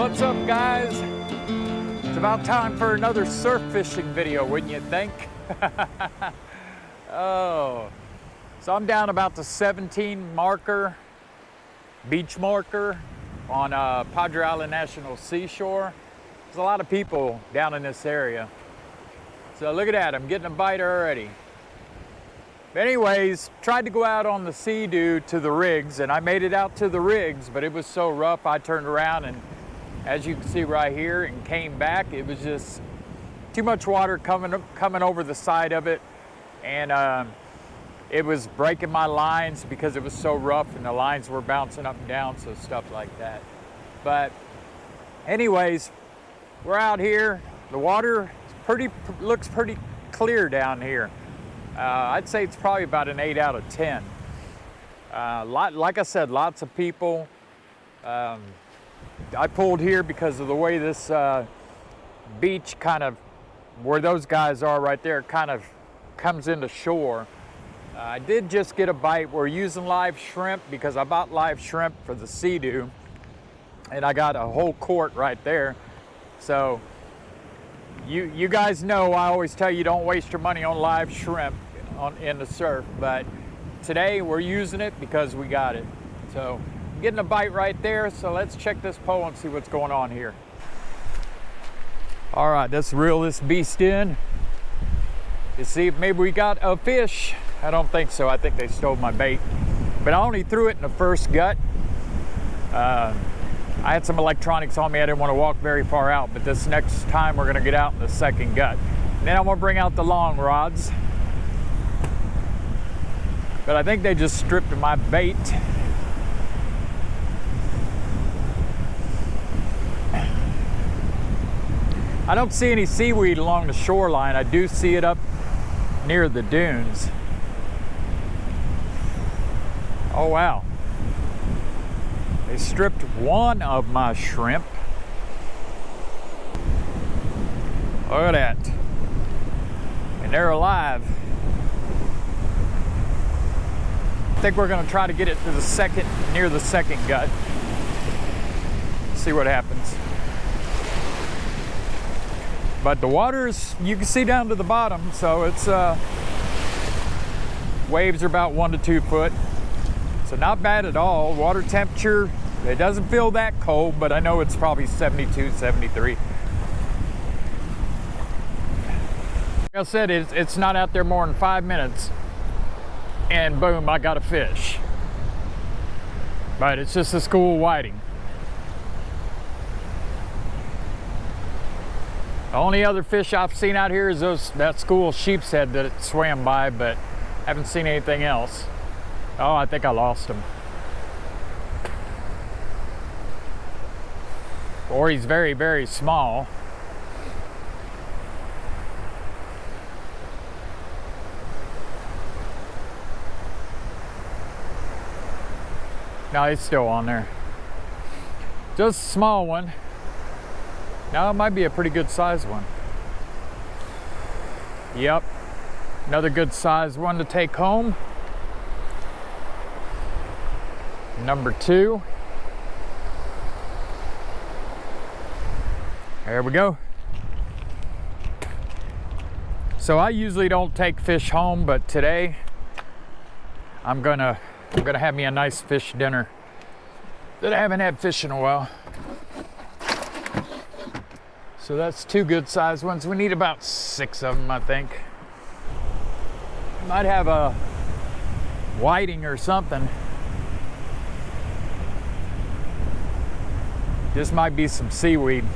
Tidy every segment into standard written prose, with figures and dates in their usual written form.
What's up, guys? It's about time for another surf fishing video, wouldn't you think? Oh, so I'm down about the 17 marker, beach marker on Padre Island National Seashore. There's a lot of people down in this area. So look at that, I'm getting a bite already. But anyways, tried to go out on the Sea-Doo to the rigs, and I made it out to the rigs, but it was so rough I turned around and, as you can see right here, and came back. It was just too much water coming over the side of it, and it was breaking my lines because it was so rough and the lines were bouncing up and down, so stuff like that. But anyways, we're out here. The water looks pretty clear down here. I'd say it's probably about an 8 out of 10. Like I said, lots of people. I pulled here because of the way this beach kind of, where those guys are right there, kind of comes into shore. I did just get a bite. We're using live shrimp because I bought live shrimp for the Sea-Doo, and I got a whole quart right there. So you guys know I always tell you don't waste your money on live shrimp in the surf, but today we're using it because we got it. So I'm getting a bite right there, so let's check this pole and see what's going on here. All right, let's reel this beast in to see if maybe we got a fish. I don't think so. I think they stole my bait, but I only threw it in the first gut. I had some electronics on me. I didn't want to walk very far out, but this next time we're going to get out in the second gut. And then I'm going to bring out the long rods. But I think they just stripped my bait. I don't see any seaweed along the shoreline. I do see it up near the dunes. Oh, wow. They stripped one of my shrimp. Look at that. And they're alive. I think we're going to try to get it to the second, near the second gut. See what happens. But the water's, you can see down to the bottom, so it's waves are about 1 to 2 foot. So not bad at all. Water temperature, it doesn't feel that cold, but I know it's probably 72, 73. Like I said, it's not out there more than 5 minutes, and boom, I got a fish. But it's just a school whiting. The only other fish I've seen out here is that school sheep's head that it swam by, but haven't seen anything else. Oh, I think I lost him. Or he's very, very small. No, he's still on there. Just a small one. Now it might be a pretty good size one. Yep, another good size one to take home. Number 2. There we go. So I usually don't take fish home, but today I'm gonna have me a nice fish dinner that I haven't had fish in a while. So that's 2 good sized ones. We need about 6 of them, I think. Might have a whiting or something. This might be some seaweed.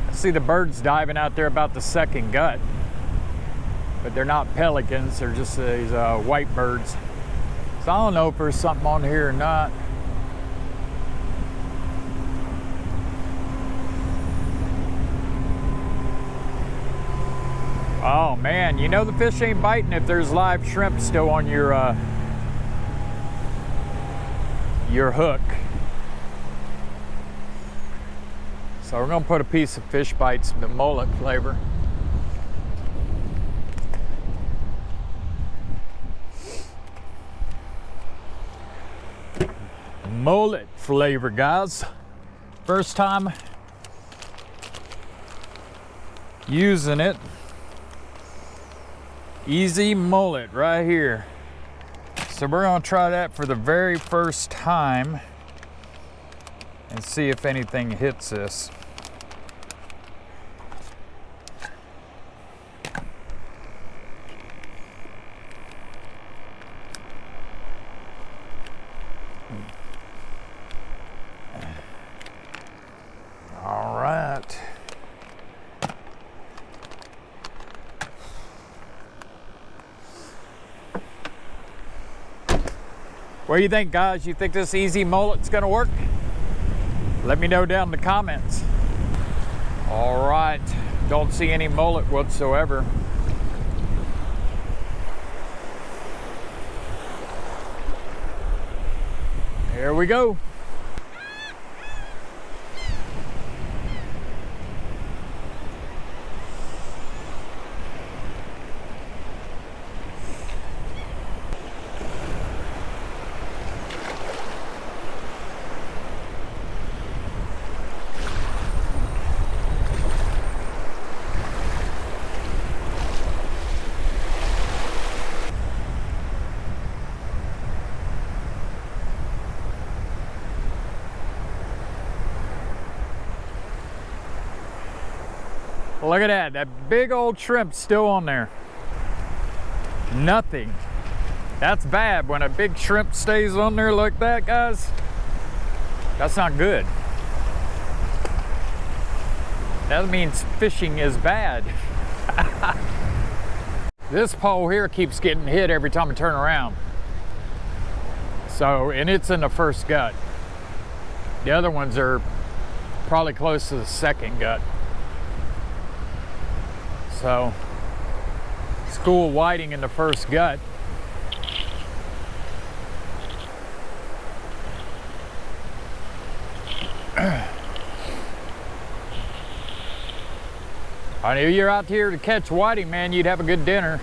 I see the birds diving out there about the second gut, but they're not pelicans, they're just these white birds. So I don't know if there's something on here or not. Oh man, you know the fish ain't biting if there's live shrimp still on your hook. So we're gonna put a piece of fish bites, the mullet flavor. mullet flavor, guys. First time using it. Easy mullet right here. So we're gonna try that for the very first time and see if anything hits this. All right. What do you think, guys? You think this easy mullet's gonna work? Let me know down in the comments. All right, don't see any mullet whatsoever. Here we go. Look at that, that big old shrimp still on there. Nothing. That's bad when a big shrimp stays on there like that, guys. That's not good. That means fishing is bad. This pole here keeps getting hit every time I turn around. So, and it's in the first gut. The other ones are probably close to the second gut. So, school whiting in the first gut. I knew you're out here to catch whiting, man. You'd have a good dinner.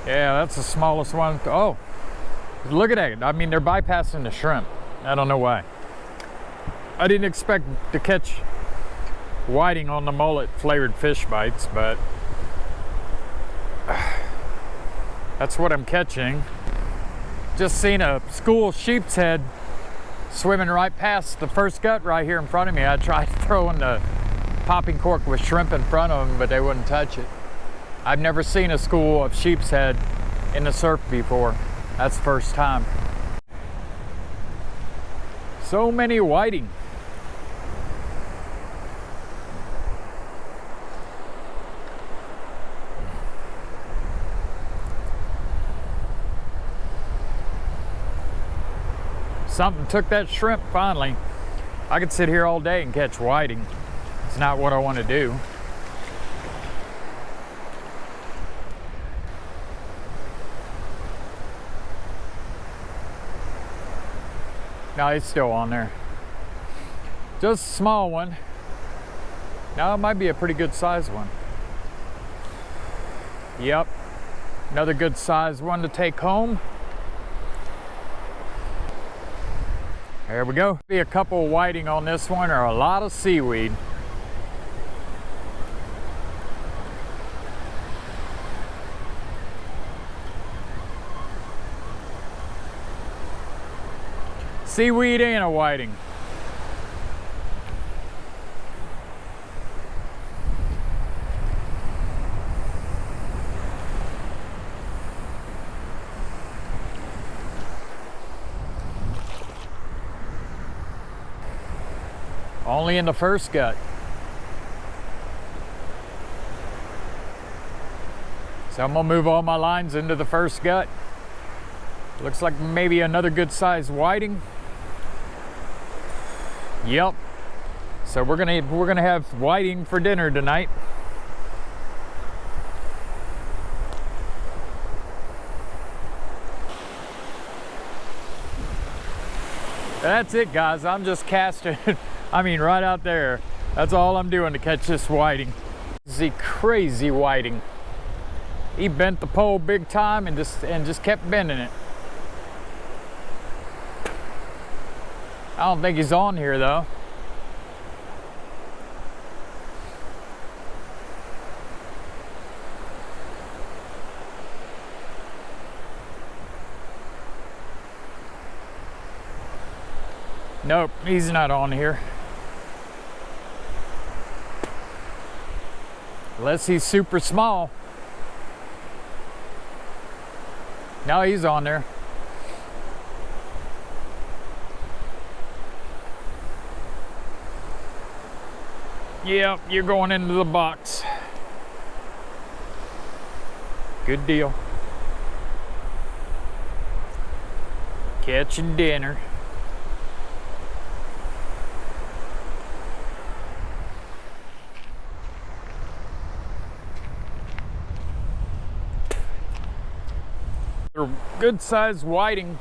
Yeah, that's the smallest one. Oh. Look at that. I mean, they're bypassing the shrimp. I don't know why. I didn't expect to catch whiting on the mullet flavored fish bites, but that's what I'm catching. Just seen a school sheep's head swimming right past the first gut right here in front of me. I tried throwing the popping cork with shrimp in front of them, but they wouldn't touch it. I've never seen a school of sheep's head in the surf before. That's the first time. So many whiting. Something took that shrimp finally. I could sit here all day and catch whiting. It's not what I want to do. No, it's still on there. Just a small one. Now it might be a pretty good size one. Yep, another good size one to take home. There we go. Be a couple of whiting on this one or a lot of seaweed. Seaweed and a whiting. Only in the first gut. So I'm gonna move all my lines into the first gut. Looks like maybe another good sized whiting. Yep. So we're gonna have whiting for dinner tonight. That's it, guys. I'm just casting. I mean, right out there. That's all I'm doing to catch this whiting. The crazy whiting. He bent the pole big time and just kept bending it. I don't think he's on here though. Nope, he's not on here. Unless he's super small. No, he's on there. Yep, you're going into the box. Good deal. Catching dinner. They're good sized whiting.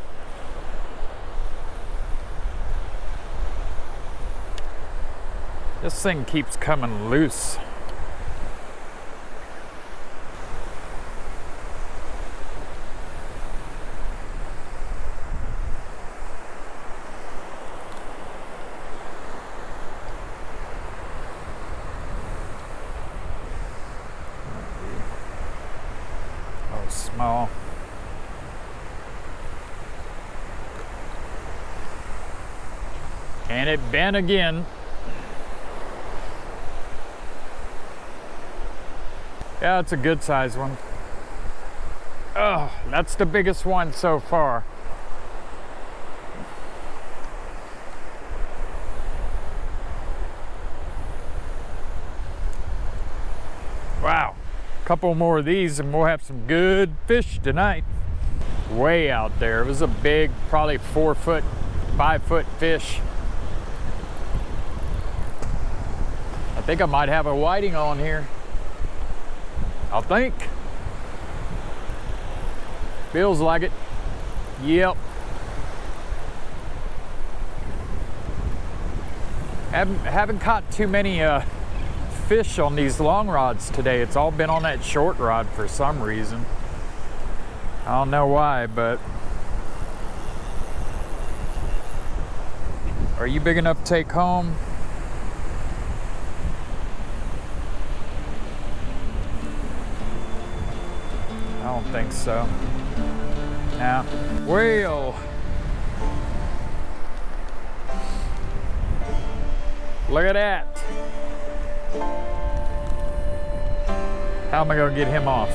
This thing keeps coming loose. Oh, small. And it bent again. Yeah, it's a good size one. Oh, that's the biggest one so far. Wow, a couple more of these and we'll have some good fish tonight. Way out there, it was a big, probably 4 foot, 5 foot fish. I think I might have a whiting on here. I think. Feels like it. Yep. Haven't caught too many fish on these long rods today. It's all been on that short rod for some reason. I don't know why, but are you big enough to take home? I don't think so. Now, whale. Look at that. How am I gonna get him off?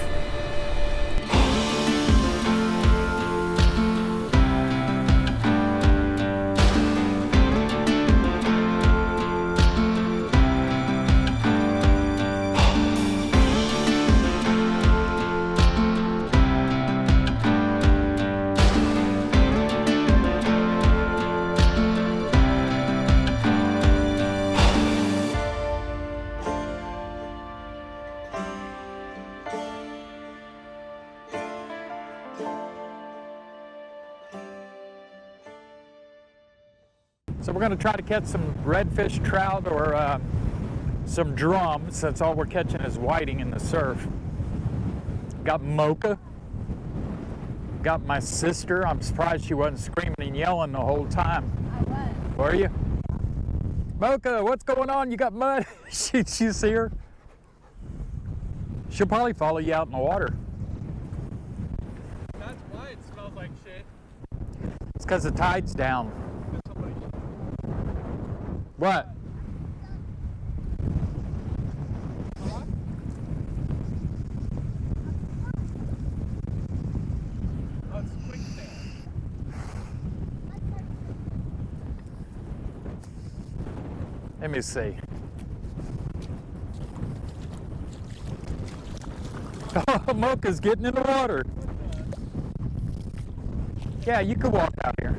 So we're going to try to catch some redfish, trout, or some drum, since all we're catching is whiting in the surf. Got Mocha. Got my sister. I'm surprised she wasn't screaming and yelling the whole time. I was. Were you? Mocha, what's going on? You got mud? You see her? She'll probably follow you out in the water. That's why it smells like shit. It's because the tide's down. What? Oh, it's quicksand. Let me see. Oh, Mocha's getting in the water. Yeah, you could walk out here.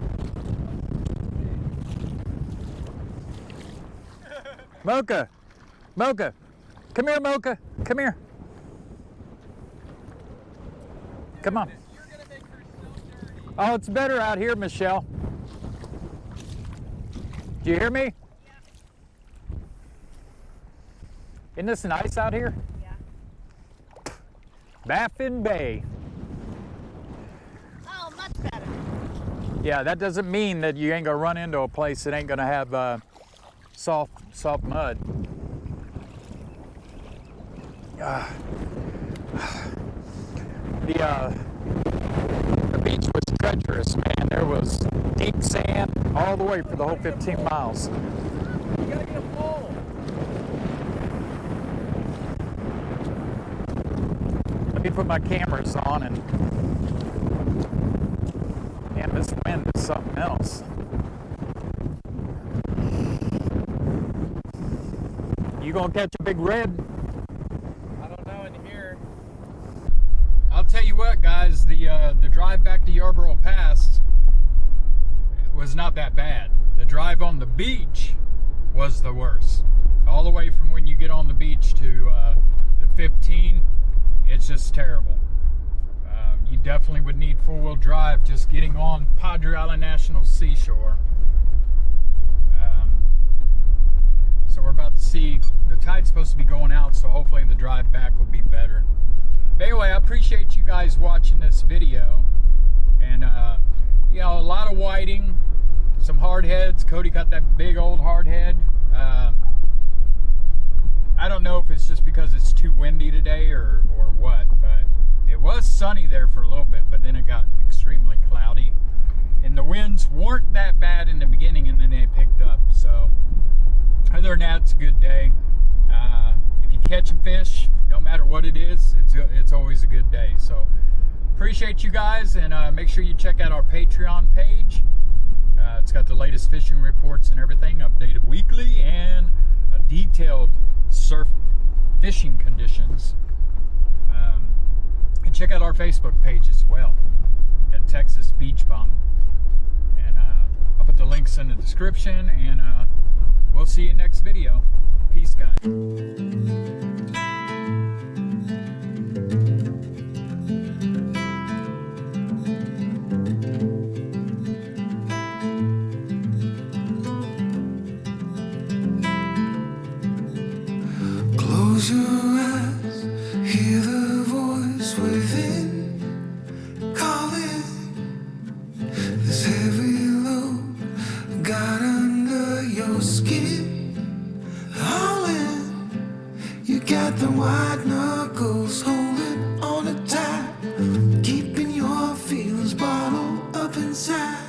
Mocha! Mocha! Come here, Mocha! Come here! Come on. You're gonna make her so dirty. Oh, it's better out here, Michelle. Do you hear me? Isn't this nice out here? Yeah. Baffin Bay. Oh, much better. Yeah, that doesn't mean that you ain't gonna run into a place that ain't gonna have soft mud. The beach was treacherous, man. There was deep sand all the way for the whole 15 miles. You gotta get a pole. Let me put my cameras on and man, this wind is something else. You gonna catch a big red? I don't know in here. I'll tell you what, guys, the drive back to Yarborough Pass was not that bad. The drive on the beach was the worst. All the way from when you get on the beach to the 15, it's just terrible. You definitely would need four-wheel drive just getting on Padre Island National Seashore. So we're about to see, the tide's supposed to be going out, so hopefully the drive back will be better. But anyway, I appreciate you guys watching this video. And, you know, a lot of whiting, some hard heads. Cody got that big old hard head. I don't know if it's just because it's too windy today or what, but it was sunny there for a little bit, but then it got extremely cloudy. And the winds weren't that bad in the beginning, and then they picked up. So other than that, it's a good day. If you catch a fish, no matter what it is, it's always a good day. So appreciate you guys, and make sure you check out our Patreon page. It's got the latest fishing reports and everything, updated weekly, and a detailed surf fishing conditions. And check out our Facebook page as well, at Texas Beach Bum. And I'll put the links in the description, and we'll see you next video. Peace, guys. Close your eyes, hear the voice within calling. This heavy load got under your skin, hauling. You got the white knuckles holding on it tight, keeping your feelings bottled up inside.